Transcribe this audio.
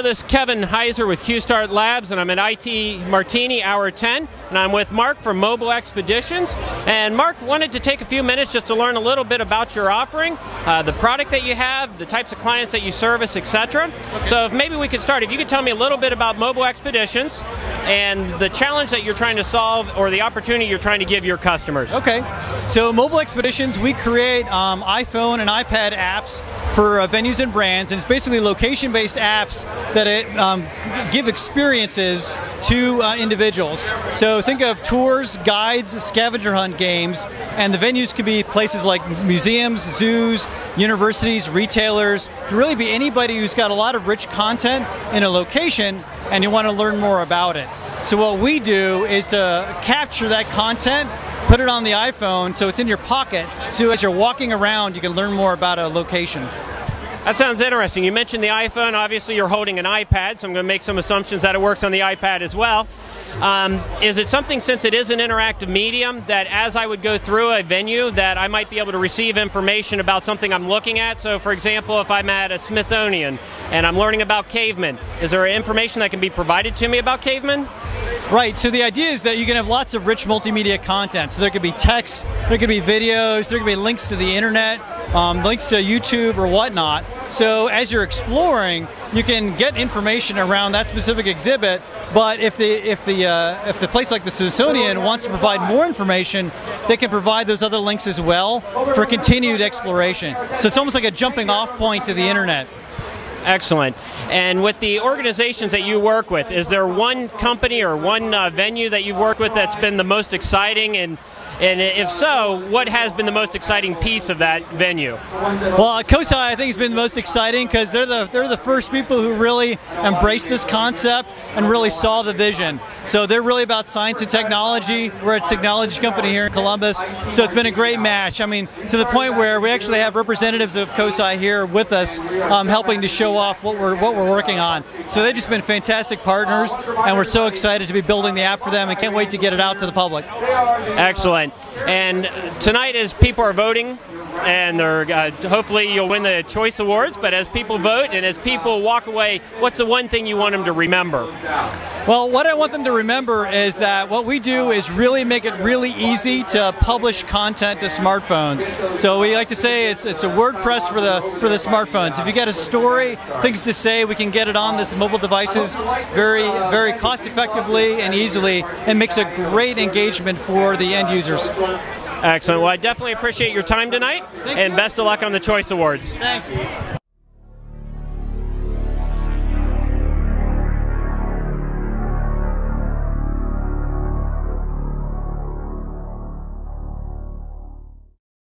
this is Kevin Heiser with QStart Labs, and I'm at IT Martini Hour 10, and I'm with Mark from MobileXpeditions. And Mark wanted to take a few minutes just to learn a little bit about your offering, the product that you have, the types of clients that you service, etc. So if maybe we could start, if you could tell me a little bit about MobileXpeditions and the challenge that you're trying to solve or the opportunity you're trying to give your customers. Okay, so MobileXpeditions, we create iPhone and iPad apps for venues and brands, and it's basically location-based apps that give experiences to individuals. So think of tours, guides, scavenger hunt games, and the venues could be places like museums, zoos, universities, retailers. It could really be anybody who's got a lot of rich content in a location and you want to learn more about it. So what we do is to capture that content, put it on the iPhone so it's in your pocket, so as you're walking around you can learn more about a location. That sounds interesting. You mentioned the iPhone. Obviously you're holding an iPad, so I'm going to make some assumptions that it works on the iPad as well. Is it something, since it is an interactive medium, that as I would go through a venue that I might be able to receive information about something I'm looking at? So for example, if I'm at a Smithsonian and I'm learning about cavemen, is there information that can be provided to me about cavemen? Right, so the idea is that you can have lots of rich multimedia content. So there could be text, there could be videos, there could be links to the internet, links to YouTube or whatnot. So as you're exploring, you can get information around that specific exhibit, but if the place like the Smithsonian wants to provide more information, they can provide those other links as well for continued exploration. So it's almost like a jumping off point to the internet. Excellent. And with the organizations that you work with, is there one company or one venue that you've worked with that's been the most exciting? And if so, what has been the most exciting piece of that venue? Well, COHAA I think has been the most exciting because they're the first people who really embraced this concept and really saw the vision. So they're really about science and technology. We're a technology company here in Columbus, so it's been a great match. I mean, to the point where we actually have representatives of COHAA here with us, helping to show off what we're working on. So they've just been fantastic partners, and we're so excited to be building the app for them and can't wait to get it out to the public. Excellent. And tonight, as people are voting, and they're hopefully you'll win the Choice Awards, but as people vote and as people walk away, what's the one thing you want them to remember? Well, what I want them to remember is that what we do is really make it really easy to publish content to smartphones. So we like to say it's a WordPress for the smartphones. If you got a story, things to say, we can get it on this mobile devices very cost effectively and easily, and makes a great engagement for the end users. Excellent. Well, I definitely appreciate your time tonight, and best of luck on the Choice Awards. Thanks.